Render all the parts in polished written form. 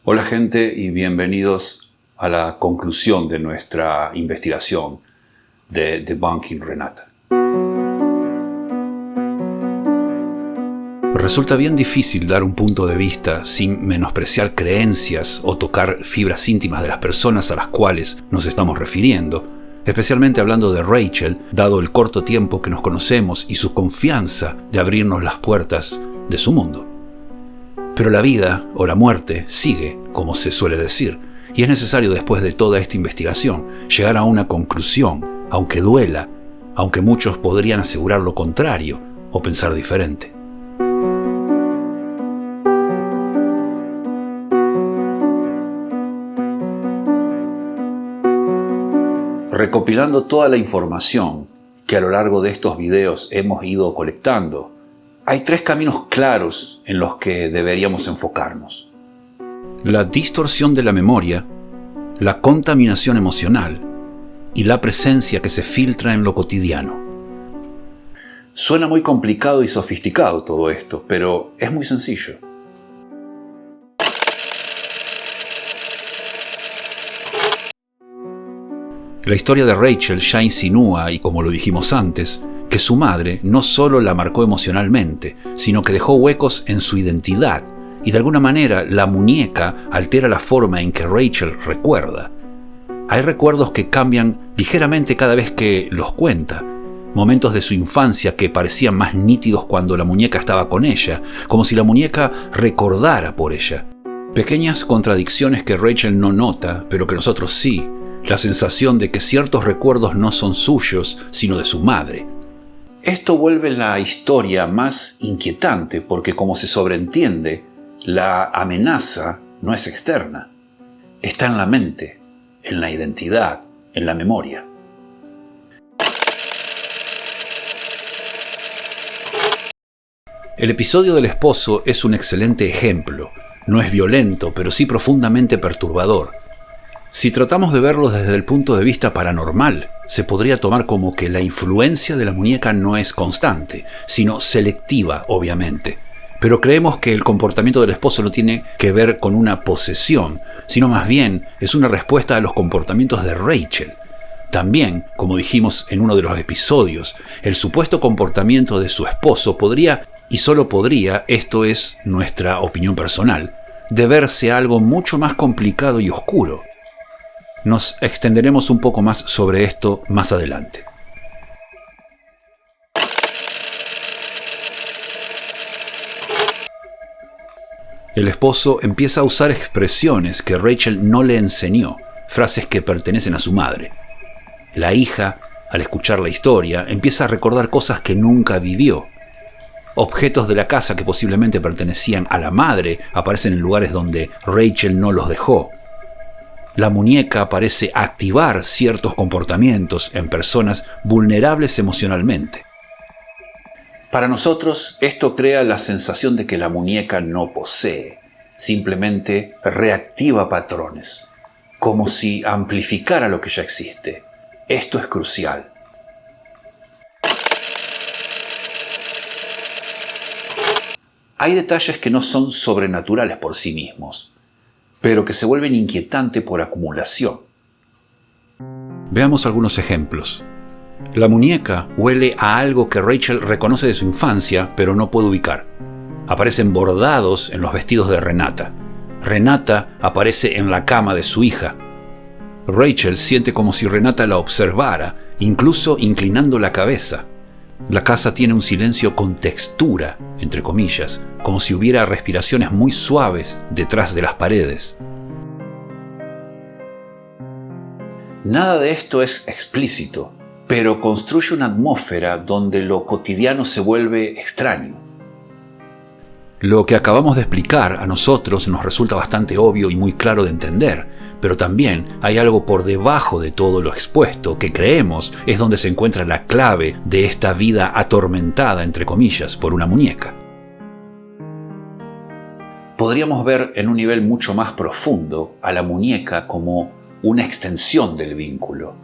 Hola gente y bienvenidos a la conclusión de nuestra investigación de Debunking Renata. Resulta bien difícil dar un punto de vista sin menospreciar creencias o tocar fibras íntimas de las personas a las cuales nos estamos refiriendo, especialmente hablando de Rachel, dado el corto tiempo que nos conocemos y su confianza de abrirnos las puertas de su mundo. Pero la vida o la muerte sigue, como se suele decir, y es necesario después de toda esta investigación llegar a una conclusión, aunque duela, aunque muchos podrían asegurar lo contrario o pensar diferente. Recopilando toda la información que a lo largo de estos videos hemos ido colectando, hay 3 caminos claros en los que deberíamos enfocarnos: la distorsión de la memoria, la contaminación emocional y la presencia que se filtra en lo cotidiano. Suena muy complicado y sofisticado todo esto, pero es muy sencillo. La historia de Rachel ya insinúa, y como lo dijimos antes, que su madre no solo la marcó emocionalmente, sino que dejó huecos en su identidad, y de alguna manera la muñeca altera la forma en que Rachel recuerda. Hay recuerdos que cambian ligeramente cada vez que los cuenta, momentos de su infancia que parecían más nítidos cuando la muñeca estaba con ella, como si la muñeca recordara por ella. Pequeñas contradicciones que Rachel no nota, pero que nosotros sí. La sensación de que ciertos recuerdos no son suyos, sino de su madre. Esto vuelve la historia más inquietante porque, como se sobreentiende, la amenaza no es externa. Está en la mente, en la identidad, en la memoria. El episodio del esposo es un excelente ejemplo. No es violento, pero sí profundamente perturbador. Si tratamos de verlo desde el punto de vista paranormal, se podría tomar como que la influencia de la muñeca no es constante, sino selectiva, obviamente. Pero creemos que el comportamiento del esposo no tiene que ver con una posesión, sino más bien es una respuesta a los comportamientos de Rachel. También, como dijimos en uno de los episodios, el supuesto comportamiento de su esposo podría, y solo podría, esto es nuestra opinión personal, deberse a algo mucho más complicado y oscuro. Nos extenderemos un poco más sobre esto más adelante. El esposo empieza a usar expresiones que Rachel no le enseñó, frases que pertenecen a su madre. La hija, al escuchar la historia, empieza a recordar cosas que nunca vivió. Objetos de la casa que posiblemente pertenecían a la madre aparecen en lugares donde Rachel no los dejó. La muñeca parece activar ciertos comportamientos en personas vulnerables emocionalmente. Para nosotros, esto crea la sensación de que la muñeca no posee, simplemente reactiva patrones, como si amplificara lo que ya existe. Esto es crucial. Hay detalles que no son sobrenaturales por sí mismos, pero que se vuelven inquietantes por acumulación. Veamos algunos ejemplos. La muñeca huele a algo que Rachel reconoce de su infancia, pero no puede ubicar. Aparecen bordados en los vestidos de Renata. Renata aparece en la cama de su hija. Rachel siente como si Renata la observara, incluso inclinando la cabeza. La casa tiene un silencio con textura, entre comillas, como si hubiera respiraciones muy suaves detrás de las paredes. Nada de esto es explícito, pero construye una atmósfera donde lo cotidiano se vuelve extraño. Lo que acabamos de explicar a nosotros nos resulta bastante obvio y muy claro de entender, pero también hay algo por debajo de todo lo expuesto que creemos es donde se encuentra la clave de esta vida atormentada, entre comillas, por una muñeca. Podríamos ver en un nivel mucho más profundo a la muñeca como una extensión del vínculo.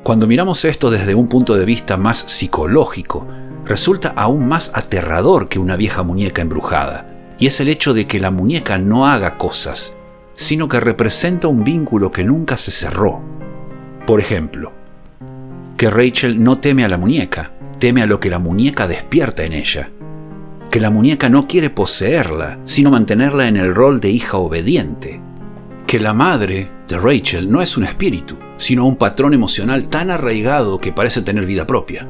Cuando miramos esto desde un punto de vista más psicológico, resulta aún más aterrador que una vieja muñeca embrujada. y es el hecho de que la muñeca no haga cosas, sino que representa un vínculo que nunca se cerró. Por ejemplo, que Rachel no teme a la muñeca, teme a lo que la muñeca despierta en ella. Que la muñeca no quiere poseerla, sino mantenerla en el rol de hija obediente. Que la madre de Rachel no es un espíritu, sino un patrón emocional tan arraigado que parece tener vida propia.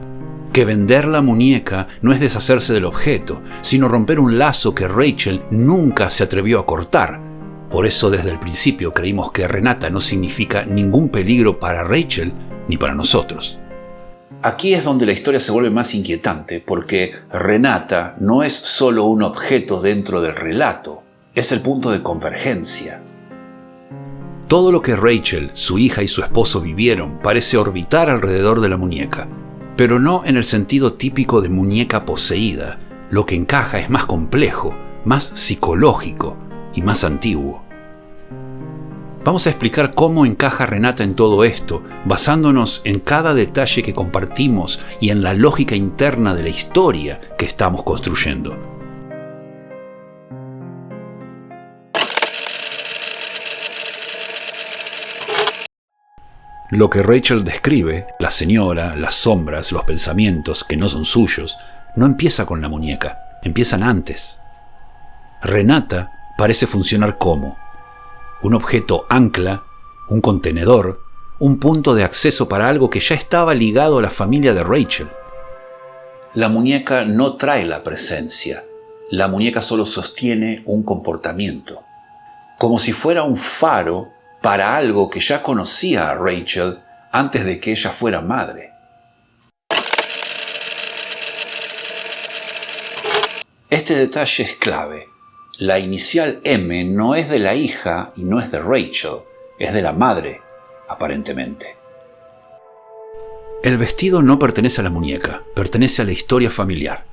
Que vender la muñeca no es deshacerse del objeto, sino romper un lazo que Rachel nunca se atrevió a cortar. Por eso desde el principio creímos que Renata no significa ningún peligro para Rachel ni para nosotros. Aquí es donde la historia se vuelve más inquietante, porque Renata no es solo un objeto dentro del relato, es el punto de convergencia. Todo lo que Rachel, su hija y su esposo vivieron parece orbitar alrededor de la muñeca, pero no en el sentido típico de muñeca poseída. Lo que encaja es más complejo, más psicológico y más antiguo. Vamos a explicar cómo encaja Renata en todo esto, basándonos en cada detalle que compartimos y en la lógica interna de la historia que estamos construyendo. Lo que Rachel describe, la señora, las sombras, los pensamientos que no son suyos, no empieza con la muñeca, empiezan antes. Renata parece funcionar como un objeto ancla, un contenedor, un punto de acceso para algo que ya estaba ligado a la familia de Rachel. La muñeca no trae la presencia, la muñeca solo sostiene un comportamiento, como si fuera un faro para algo que ya conocía a Rachel antes de que ella fuera madre. Este detalle es clave. La inicial M no es de la hija y no es de Rachel, es de la madre, aparentemente. El vestido no pertenece a la muñeca, pertenece a la historia familiar.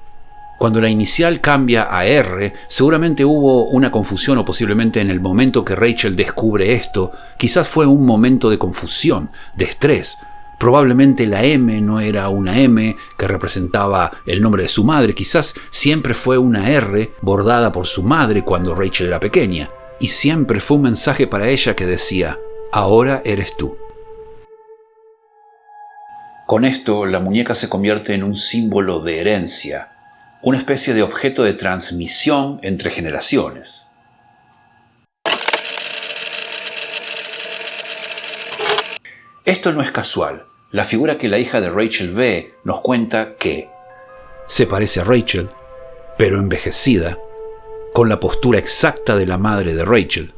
Cuando la inicial cambia a R, seguramente hubo una confusión o posiblemente en el momento que Rachel descubre esto, quizás fue un momento de confusión, de estrés. Probablemente la M no era una M que representaba el nombre de su madre, quizás siempre fue una R bordada por su madre cuando Rachel era pequeña, y siempre fue un mensaje para ella que decía, ahora eres tú. Con esto, la muñeca se convierte en un símbolo de herencia, una especie de objeto de transmisión entre generaciones. Esto no es casual. La figura que la hija de Rachel ve nos cuenta que se parece a Rachel, pero envejecida, con la postura exacta de la madre de Rachel.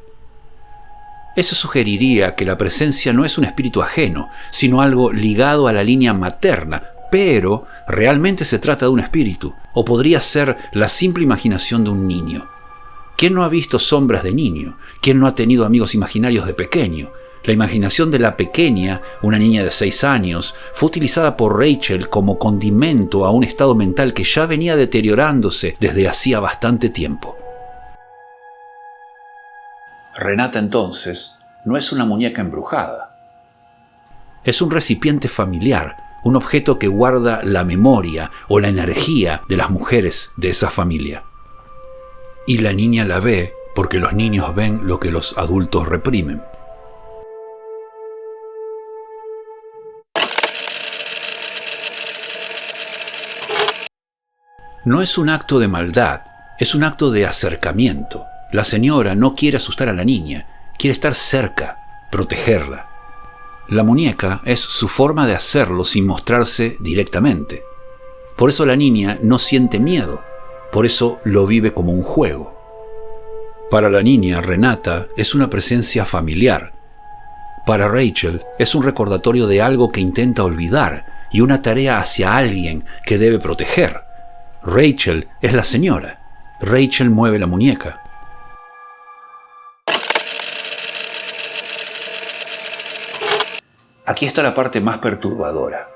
Eso sugeriría que la presencia no es un espíritu ajeno, sino algo ligado a la línea materna, pero realmente se trata de un espíritu, o podría ser la simple imaginación de un niño. ¿Quién no ha visto sombras de niño? ¿Quién no ha tenido amigos imaginarios de pequeño? La imaginación de la pequeña, una niña de 6 años, fue utilizada por Rachel como condimento a un estado mental que ya venía deteriorándose desde hacía bastante tiempo. Renata entonces no es una muñeca embrujada. Es un recipiente familiar, un objeto que guarda la memoria o la energía de las mujeres de esa familia. Y la niña la ve porque los niños ven lo que los adultos reprimen. No es un acto de maldad, es un acto de acercamiento. La señora no quiere asustar a la niña, quiere estar cerca, protegerla. La muñeca es su forma de hacerlo sin mostrarse directamente. Por eso la niña no siente miedo, por eso lo vive como un juego. Para la niña, Renata es una presencia familiar. Para Rachel es un recordatorio de algo que intenta olvidar y una tarea hacia alguien que debe proteger. Rachel es la señora. Rachel mueve la muñeca. Aquí está la parte más perturbadora.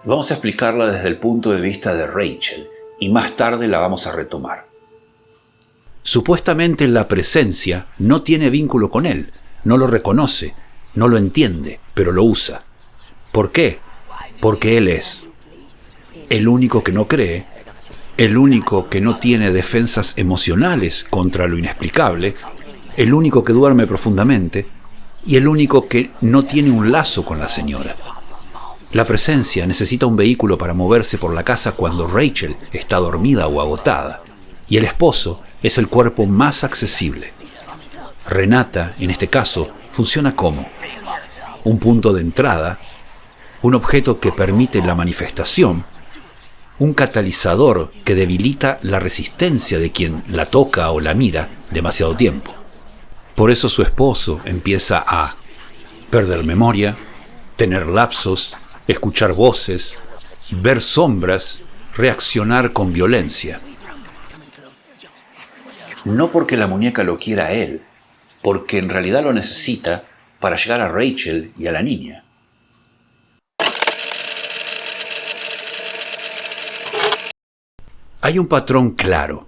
Vamos a explicarla desde el punto de vista de Rachel y más tarde la vamos a retomar. Supuestamente la presencia no tiene vínculo con él, no lo reconoce, no lo entiende, pero lo usa. ¿Por qué? Porque él es el único que no cree, el único que no tiene defensas emocionales contra lo inexplicable, el único que duerme profundamente y el único que no tiene un lazo con la señora. La presencia necesita un vehículo para moverse por la casa cuando Rachel está dormida o agotada, y el esposo es el cuerpo más accesible. Renata, en este caso, funciona como un punto de entrada, un objeto que permite la manifestación, un catalizador que debilita la resistencia de quien la toca o la mira demasiado tiempo. Por eso su esposo empieza a perder memoria, tener lapsos, escuchar voces, ver sombras, reaccionar con violencia. No porque la muñeca lo quiera a él, porque en realidad lo necesita para llegar a Rachel y a la niña. Hay un patrón claro.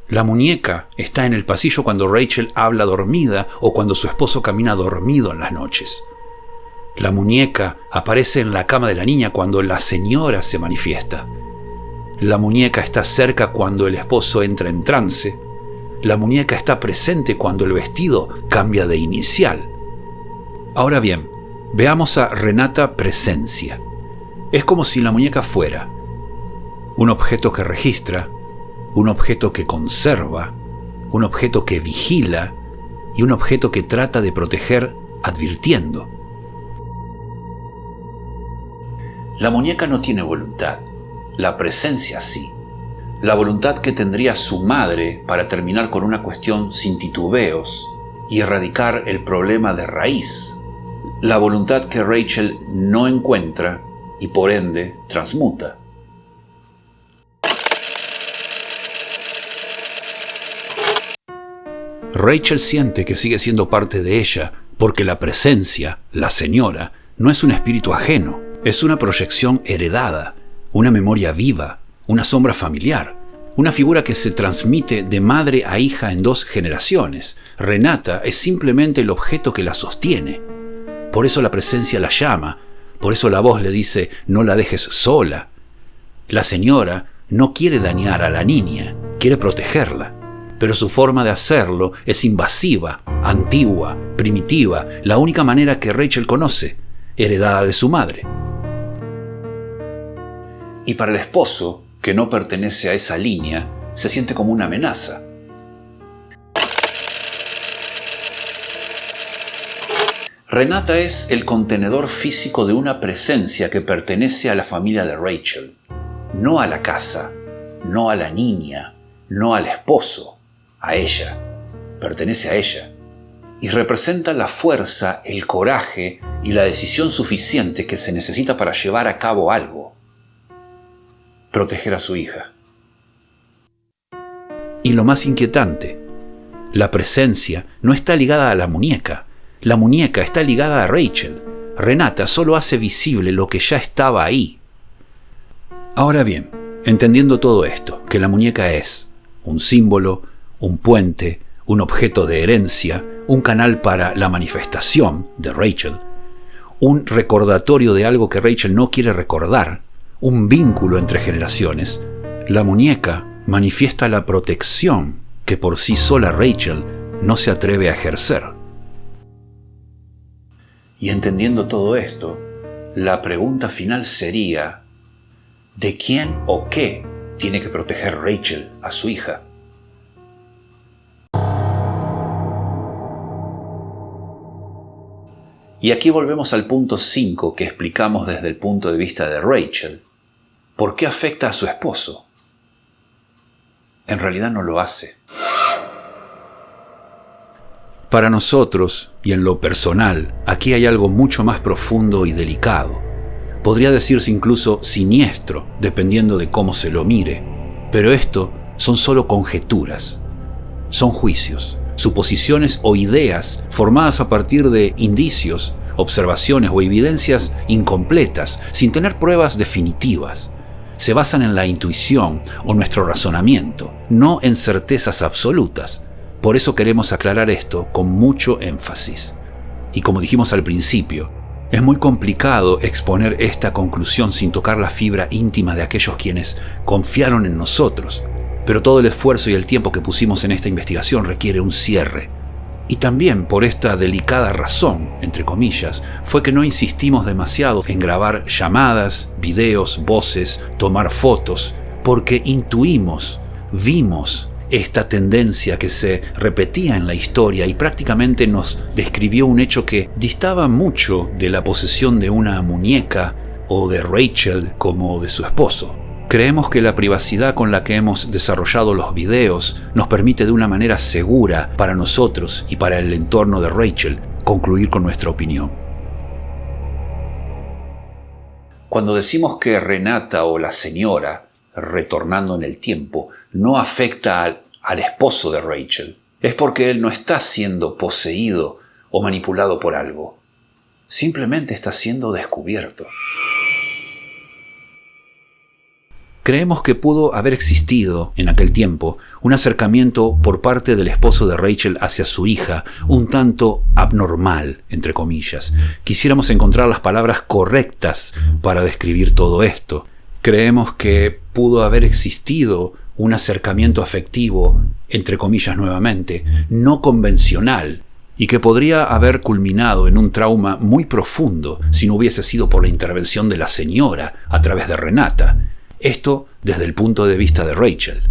La muñeca está en el pasillo cuando Rachel habla dormida o cuando su esposo camina dormido en las noches. La muñeca aparece en la cama de la niña cuando la señora se manifiesta. La muñeca está cerca cuando el esposo entra en trance. La muñeca está presente cuando el vestido cambia de inicial. Ahora bien, veamos a Renata Presencia. Es como si la muñeca fuera un objeto que registra, un objeto que conserva, un objeto que vigila y un objeto que trata de proteger advirtiendo. La muñeca no tiene voluntad, la presencia sí. La voluntad que tendría su madre para terminar con una cuestión sin titubeos y erradicar el problema de raíz. La voluntad que Rachel no encuentra y por ende transmuta. Rachel siente que sigue siendo parte de ella porque la presencia, la señora, no es un espíritu ajeno, es una proyección heredada, una memoria viva, una sombra familiar, una figura que se transmite de madre a hija en 2 generaciones. Renata es simplemente el objeto que la sostiene. Por eso la presencia la llama, por eso la voz le dice no la dejes sola. La señora no quiere dañar a la niña, quiere protegerla. Pero su forma de hacerlo es invasiva, antigua, primitiva, la única manera que Rachel conoce, heredada de su madre. Y para el esposo, que no pertenece a esa línea, se siente como una amenaza. Renata es el contenedor físico de una presencia que pertenece a la familia de Rachel, no a la casa, no a la niña, no al esposo. A ella, pertenece a ella, y representa la fuerza, el coraje y la decisión suficiente que se necesita para llevar a cabo algo. Proteger a su hija. Y lo más inquietante, la presencia no está ligada a la muñeca está ligada a Rachel. Renata solo hace visible lo que ya estaba ahí. Ahora bien, entendiendo todo esto, que la muñeca es un símbolo, un puente, un objeto de herencia, un canal para la manifestación de Rachel, un recordatorio de algo que Rachel no quiere recordar, un vínculo entre generaciones, la muñeca manifiesta la protección que por sí sola Rachel no se atreve a ejercer. Y entendiendo todo esto, la pregunta final sería, ¿de quién o qué tiene que proteger Rachel a su hija? Y aquí volvemos al punto 5 que explicamos desde el punto de vista de Rachel. ¿Por qué afecta a su esposo? En realidad no lo hace. Para nosotros, y en lo personal, aquí hay algo mucho más profundo y delicado. Podría decirse incluso siniestro, dependiendo de cómo se lo mire. Pero esto son solo conjeturas. Son juicios, suposiciones o ideas formadas a partir de indicios, observaciones o evidencias incompletas, sin tener pruebas definitivas. Se basan en la intuición o nuestro razonamiento, no en certezas absolutas. Por eso queremos aclarar esto con mucho énfasis. Y como dijimos al principio, Es muy complicado exponer esta conclusión sin tocar la fibra íntima de aquellos quienes confiaron en nosotros, pero todo el esfuerzo y el tiempo que pusimos en esta investigación requiere un cierre. Y también por esta delicada razón, entre comillas, fue que no insistimos demasiado en grabar llamadas, videos, voces, tomar fotos, porque intuimos, vimos esta tendencia que se repetía en la historia y prácticamente nos describió un hecho que distaba mucho de la posesión de una muñeca o de Rachel como de su esposo. Creemos que la privacidad con la que hemos desarrollado los videos nos permite de una manera segura para nosotros y para el entorno de Rachel concluir con nuestra opinión. Cuando decimos que Renata o la señora, retornando en el tiempo, no afecta al esposo de Rachel, es porque él no está siendo poseído o manipulado por algo. Simplemente está siendo descubierto. Creemos que pudo haber existido, en aquel tiempo, un acercamiento por parte del esposo de Rachel hacia su hija, un tanto abnormal, entre comillas. Quisiéramos encontrar las palabras correctas para describir todo esto. Creemos que pudo haber existido un acercamiento afectivo, entre comillas nuevamente, no convencional, y que podría haber culminado en un trauma muy profundo si no hubiese sido por la intervención de la señora a través de Renata. Esto desde el punto de vista de Rachel.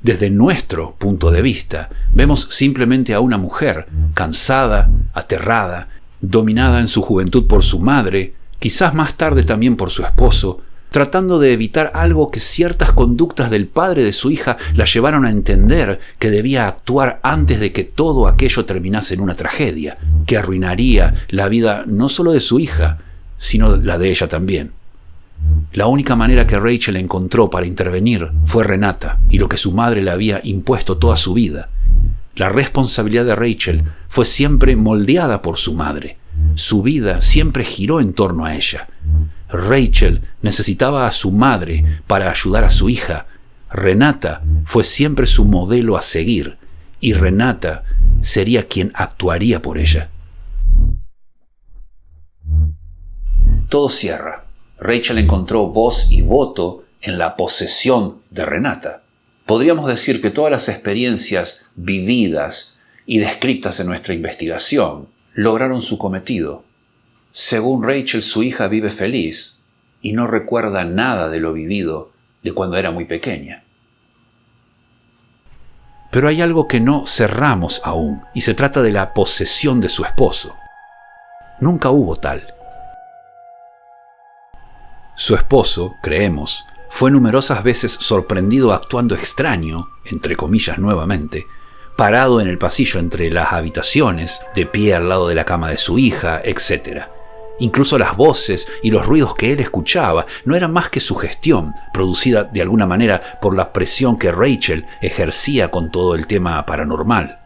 Desde nuestro punto de vista, vemos simplemente a una mujer cansada, aterrada, dominada en su juventud por su madre, quizás más tarde también por su esposo, tratando de evitar algo que ciertas conductas del padre de su hija la llevaron a entender que debía actuar antes de que todo aquello terminase en una tragedia, que arruinaría la vida no solo de su hija, sino la de ella también. La única manera que Rachel encontró para intervenir fue Renata y lo que su madre le había impuesto toda su vida. La responsabilidad de Rachel fue siempre moldeada por su madre. Su vida siempre giró en torno a ella. Rachel necesitaba a su madre para ayudar a su hija. Renata fue siempre su modelo a seguir y Renata sería quien actuaría por ella. Todo cierra. Rachel encontró voz y voto en la posesión de Renata. Podríamos decir que todas las experiencias vividas y descritas en nuestra investigación lograron su cometido. Según Rachel, su hija vive feliz y no recuerda nada de lo vivido de cuando era muy pequeña. Pero hay algo que no cerramos aún, y se trata de la posesión de su esposo. Nunca hubo tal. Su esposo, creemos, fue numerosas veces sorprendido actuando extraño, entre comillas nuevamente, parado en el pasillo entre las habitaciones, de pie al lado de la cama de su hija, etc. Incluso las voces y los ruidos que él escuchaba no eran más que sugestión, producida de alguna manera por la presión que Rachel ejercía con todo el tema paranormal.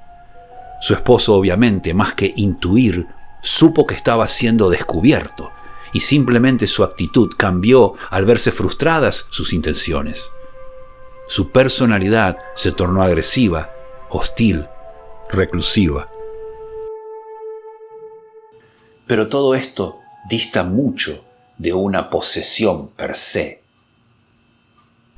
Su esposo, obviamente, más que intuir, supo que estaba siendo descubierto, y simplemente su actitud cambió al verse frustradas sus intenciones. Su personalidad se tornó agresiva, hostil, reclusiva. Pero todo esto dista mucho de una posesión per se.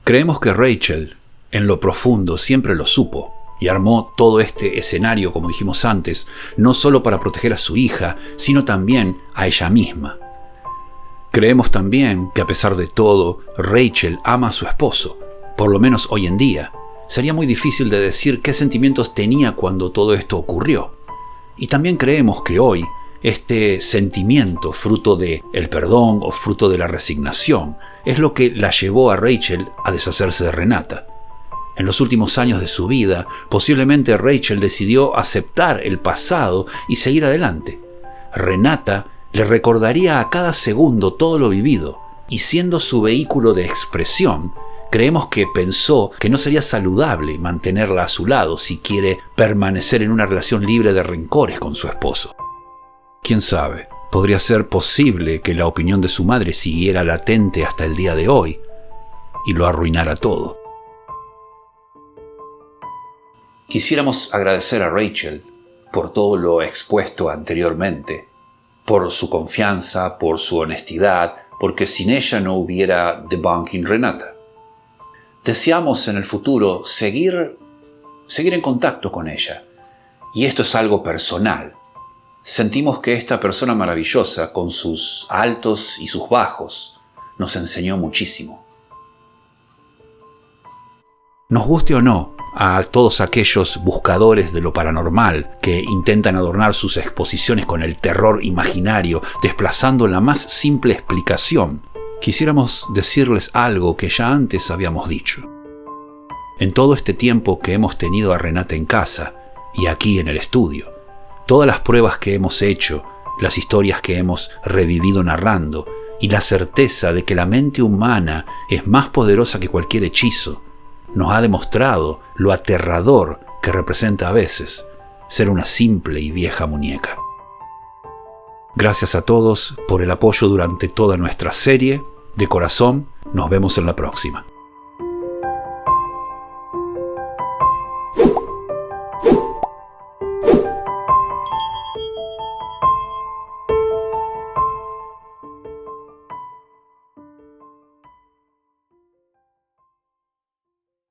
Creemos que Rachel, en lo profundo, siempre lo supo y armó todo este escenario, como dijimos antes, no solo para proteger a su hija, sino también a ella misma. Creemos también que a pesar de todo, Rachel ama a su esposo, por lo menos hoy en día. Sería muy difícil de decir qué sentimientos tenía cuando todo esto ocurrió. Y también creemos que hoy, este sentimiento, fruto de el perdón o fruto de la resignación, es lo que la llevó a Rachel a deshacerse de Renata. En los últimos años de su vida, posiblemente Rachel decidió aceptar el pasado y seguir adelante. Renata le recordaría a cada segundo todo lo vivido, y siendo su vehículo de expresión, creemos que pensó que no sería saludable mantenerla a su lado si quiere permanecer en una relación libre de rencores con su esposo. ¿Quién sabe? Podría ser posible que la opinión de su madre siguiera latente hasta el día de hoy y lo arruinara todo. Quisiéramos agradecer a Rachel por todo lo expuesto anteriormente, por su confianza, por su honestidad, porque sin ella no hubiera Debunking Renata. Deseamos en el futuro seguir en contacto con ella. Y esto es algo personal. Sentimos que esta persona maravillosa, con sus altos y sus bajos, nos enseñó muchísimo. Nos guste o no, a todos aquellos buscadores de lo paranormal que intentan adornar sus exposiciones con el terror imaginario, desplazando la más simple explicación, quisiéramos decirles algo que ya antes habíamos dicho. En todo este tiempo que hemos tenido a Renata en casa y aquí en el estudio, todas las pruebas que hemos hecho, las historias que hemos revivido narrando y la certeza de que la mente humana es más poderosa que cualquier hechizo, nos ha demostrado lo aterrador que representa a veces ser una simple y vieja muñeca. Gracias a todos por el apoyo durante toda nuestra serie. De corazón, nos vemos en la próxima.